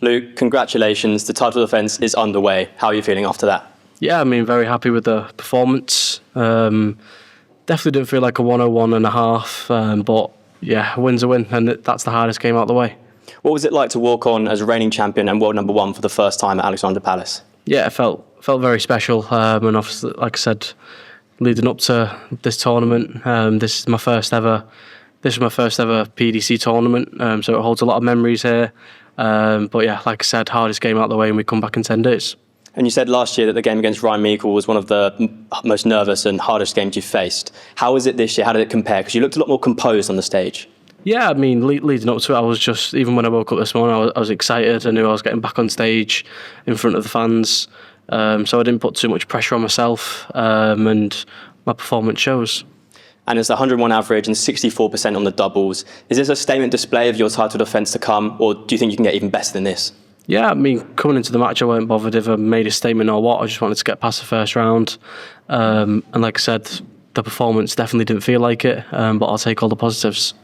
Luke, congratulations. The title defence is underway. How are you feeling after that? Yeah, I mean, very happy with the performance. Definitely didn't feel like a 101.5, but yeah, a win's a win, and that's the hardest game out of the way. What was it like to walk on as reigning champion and world number one for the first time at Alexandra Palace? Yeah, it felt very special, and obviously, like I said, leading up to this tournament, this was my first ever PDC tournament, so it holds a lot of memories here. But yeah, like I said, hardest game out of the way, and we come back in 10 days. And you said last year that the game against Ryan Meikle was one of the most nervous and hardest games you faced. How is it this year? How did it compare? Because you looked a lot more composed on the stage. Yeah, I mean, leading up to it, I was just, even when I woke up this morning, I was excited. I knew I was getting back on stage in front of the fans. So I didn't put too much pressure on myself, and my performance shows. And it's 101 average and 64% on the doubles. Is this a statement display of your title defence to come, or do you think you can get even better than this? Yeah, I mean, coming into the match, I weren't bothered if I made a statement or what. I just wanted to get past the first round. And like I said, the performance definitely didn't feel like it, but I'll take all the positives.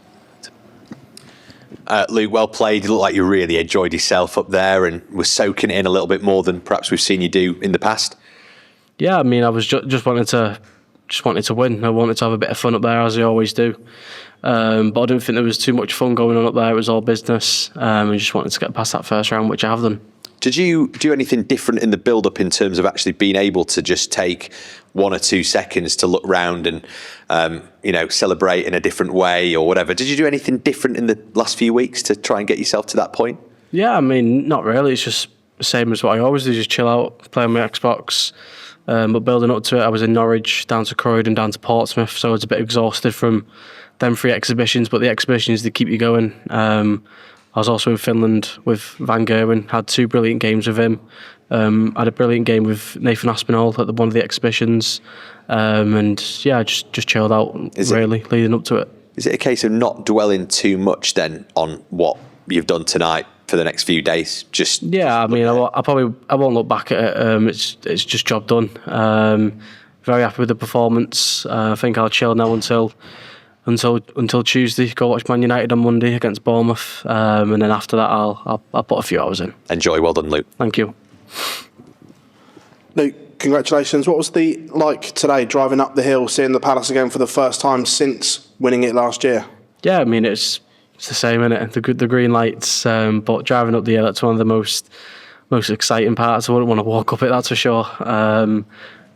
Luke, well played. You look like you really enjoyed yourself up there and were soaking it in a little bit more than perhaps we've seen you do in the past. Yeah, I mean, I was just wanted to win. I wanted to have a bit of fun up there, as I always do. But I didn't think there was too much fun going on up there. It was all business. I just wanted to get past that first round, which I have done. Did you do anything different in the build-up in terms of actually being able to just take 1 or 2 seconds to look round and celebrate in a different way or whatever? Did you do anything different in the last few weeks to try and get yourself to that point? Yeah, I mean, not really. It's just the same as what I always do, just chill out, play on my Xbox. But building up to it, I was in Norwich, down to Croydon, down to Portsmouth, so I was a bit exhausted from them 3 exhibitions, but the exhibitions, they keep you going. I was also in Finland with Van Gerwen, had 2 brilliant games with him. Had a brilliant game with Nathan Aspinall at one of the exhibitions. And yeah, just chilled out, leading up to it. Is it a case of not dwelling too much then on what you've done tonight for the next few days? Yeah, I mean, I won't look back at it. It's just job done. Very happy with the performance. I think I'll chill now until Tuesday. Go watch Man United on Monday against Bournemouth, and then after that I'll put a few hours in. Enjoy. Well done, Luke. Thank you. Luke, congratulations. What was the like today, driving up the hill, seeing the Palace again for the first time since winning it last year? Yeah, I mean, it's the same, innit? The green lights, but driving up the hill, that's one of the most exciting parts. I wouldn't want to walk up it, that's for sure.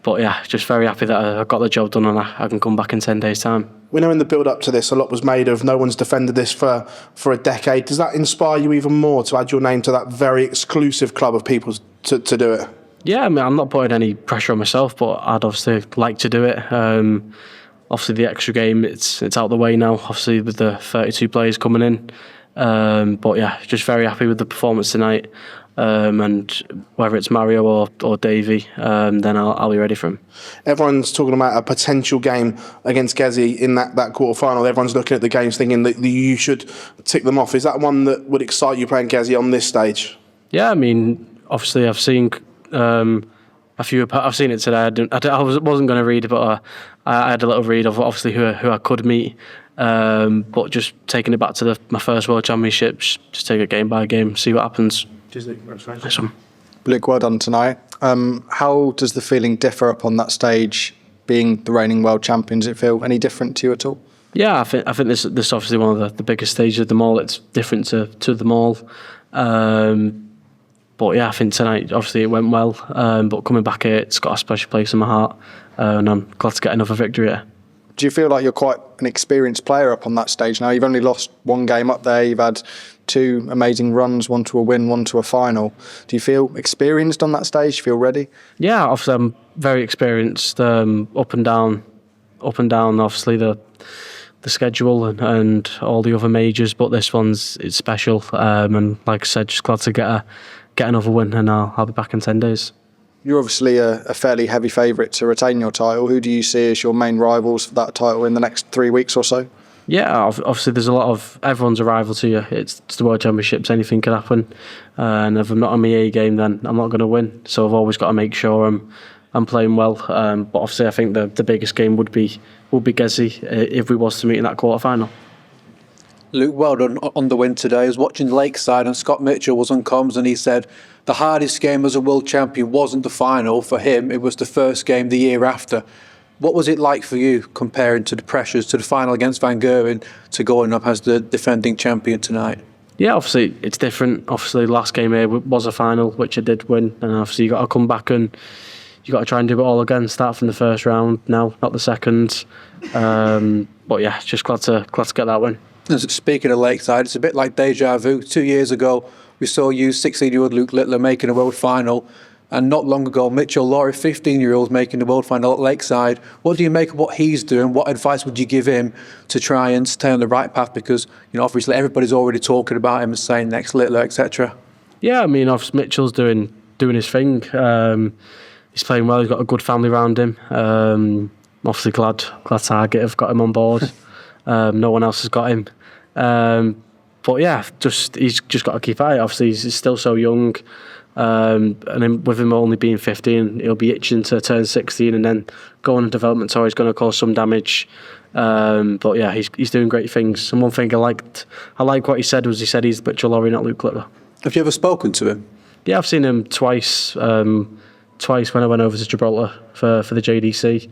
But yeah, just very happy that I got the job done and I can come back in 10 days' time. We know in the build-up to this, a lot was made of no one's defended this for a decade. Does that inspire you even more to add your name to that very exclusive club of people to do it? Yeah, I mean, I'm not putting any pressure on myself, but I'd obviously like to do it. Obviously, the extra game, it's out the way now, obviously, with the 32 players coming in. But yeah, just very happy with the performance tonight. And whether it's Mario or Davey, then I'll be ready for him. Everyone's talking about a potential game against Gezi in that quarter-final. Everyone's looking at the games thinking that you should tick them off. Is that one that would excite you, playing Gezi on this stage? Yeah, I mean, obviously I've seen a few. I've seen it today. I wasn't going to read it, but I had a little read of obviously who I could meet. But just taking it back to my first World Championships, just take it game by game, see what happens. Nice one. Luke, well done tonight. How does the feeling differ up on that stage, being the reigning world champion? Does it feel any different to you at all? Yeah, I think this is obviously one of the biggest stages of them all. It's different to them all. But yeah, I think tonight obviously it went well. But coming back here, it's got a special place in my heart, and I'm glad to get another victory here. Do you feel like you're quite an experienced player up on that stage now? You've only lost 1 game up there. You've had 2 amazing runs, 1 to a win, 1 to a final. Do you feel experienced on that stage? Do you feel ready? Yeah, obviously I'm very experienced. Up and down. Obviously the schedule and all the other majors, but this it's special. And like I said, just glad to get another win, and I'll be back in 10 days. You're obviously a fairly heavy favourite to retain your title. Who do you see as your main rivals for that title in the next 3 weeks or so? Yeah, obviously there's a lot of... Everyone's a rival to you. It's the World Championships, anything can happen. And if I'm not on my A game, then I'm not going to win. So I've always got to make sure I'm playing well. But obviously I think the biggest game would be Gezi if we was to meet in that quarter-final. Luke, well done on the win today. I was watching Lakeside and Scott Mitchell was on comms and he said the hardest game as a world champion wasn't the final for him, it was the first game the year after. What was it like for you comparing to the pressures to the final against Van Geuren to going up as the defending champion tonight? Yeah, obviously it's different. Obviously last game here was a final, which I did win, and obviously you got to come back and you got to try and do it all again, start from the first round now, not the second. But yeah, just glad to get that win. Speaking of Lakeside, it's a bit like deja vu. 2 years ago, we saw you, 16-year-old Luke Littler, making a world final. And not long ago, Mitchell Lawrie, 15-year-old, making the world final at Lakeside. What do you make of what he's doing? What advice would you give him to try and stay on the right path? Because, obviously everybody's already talking about him and saying next Littler, etc. Yeah, I mean, obviously Mitchell's doing his thing. He's playing well. He's got a good family around him. Obviously glad Target have got him on board. No one else has got him. But yeah, he's just got to keep at it. Obviously, he's still so young, and then with him only being 15, he'll be itching to turn 16 and then go on a development tour. He's going to cause some damage. But yeah, he's doing great things. And one thing I like what he said was he's Mitchell Lawrie, not Luke Littler. Have you ever spoken to him? Yeah, I've seen him twice. Twice when I went over to Gibraltar for the JDC.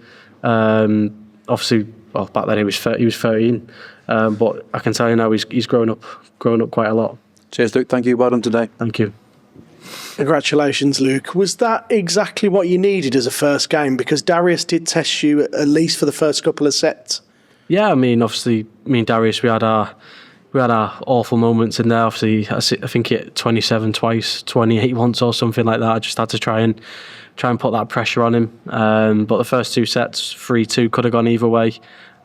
Obviously, well, back then he was 13. But I can tell you now he's grown up quite a lot. Cheers, Luke. Thank you. Well done today. Thank you. Congratulations, Luke. Was that exactly what you needed as a first game? Because Darius did test you at least for the first couple of sets. Yeah, I mean, obviously, me and Darius, we had our awful moments in there. Obviously, I think he hit 27 twice, 28 once, or something like that. I just had to try and put that pressure on him. But the first two sets, 3-2, could have gone either way.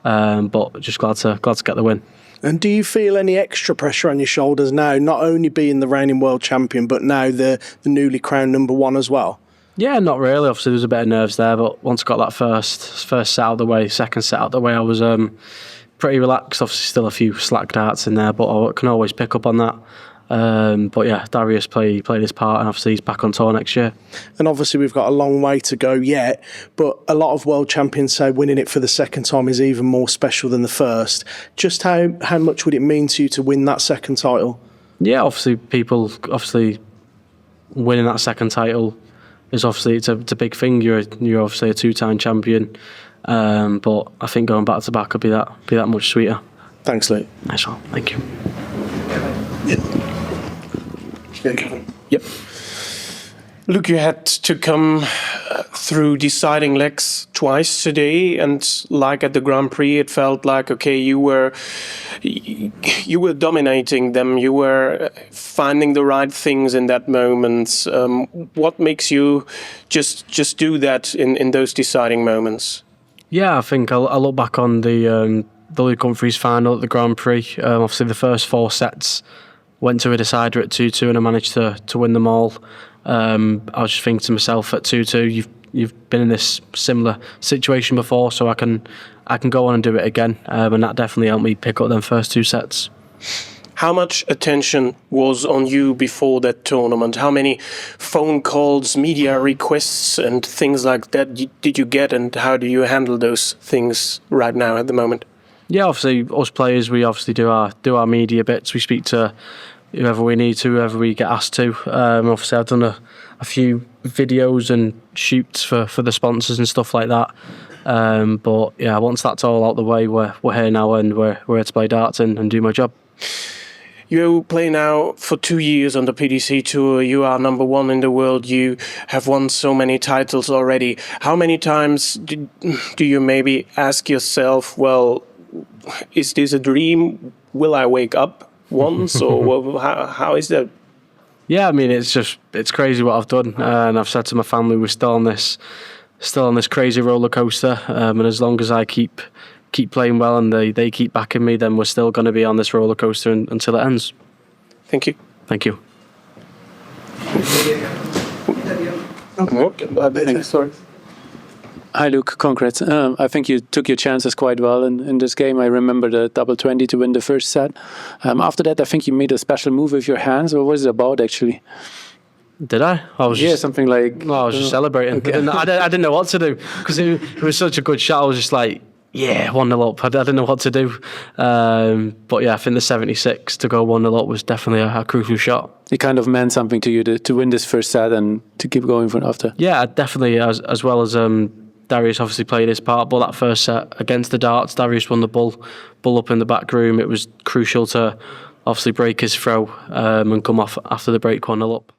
But just glad to get the win. And do you feel any extra pressure on your shoulders now, not only being the reigning world champion, but now the newly crowned number one as well? Yeah, not really. Obviously, there was a bit of nerves there, but once I got that first set out of the way, second set out of the way, I was pretty relaxed. Obviously, still a few slack darts in there, but I can always pick up on that. But yeah, Darius played his part, and obviously he's back on tour next year. And obviously we've got a long way to go yet, but a lot of world champions say winning it for the second time is even more special than the first. Just how much would it mean to you to win that second title? Yeah, obviously winning that second title is obviously it's a big thing. You're obviously a two-time champion, but I think going back to back would be that much sweeter. Thanks, Luke. Nice one. Thank you. Yep. Luke, you had to come through deciding legs twice today, and like at the Grand Prix, it felt like you were dominating them. You were finding the right things in that moment. What makes you just do that in those deciding moments? Yeah, I think I'll look back on the Luke Humphries final at the Grand Prix. Obviously, the first four sets went to a decider at 2-2, and I managed to win them all. I was just thinking to myself at 2-2, you've been in this similar situation before, so I can go on and do it again. And that definitely helped me pick up them first two sets. How much attention was on you before that tournament? How many phone calls, media requests, and things like that did you get, and how do you handle those things right now at the moment? Yeah, obviously, us players, we obviously do our media bits. We speak to whoever we need to, whoever we get asked to. Obviously, I've done a few videos and shoots for the sponsors and stuff like that. But yeah, once that's all out the way, we're here now, and we're here to play darts and do my job. You play now for 2 years on the PDC Tour. You are number one in the world. You have won so many titles already. How many times do you maybe ask yourself, well, is this a dream? Will I wake up once? Or how is that? Yeah, I mean, it's crazy what I've done. And I've said to my family, we're still on this crazy roller coaster. And as long as I keep playing well and they keep backing me, then we're still going to be on this roller coaster until it ends. Thank you. Thank you. Sorry. Hi, Luke. Congrats. I think you took your chances quite well in this game. I remember the double 20 to win the first set. After that, I think you made a special move with your hands. What was it about, actually? Did I? I was something like... I was just celebrating. Okay. And I didn't know what to do because it was such a good shot. I was just like, Yeah, 1-0 up. I didn't know what to do. But yeah, I think the 76 to go 1-0 up was definitely a crucial shot. It kind of meant something to you to win this first set and to keep going for after. Yeah, definitely, as well as Darius obviously played his part. But that first set against the darts, Darius won the bull up in the back room. It was crucial to obviously break his throw and come off after the break 1-0 up.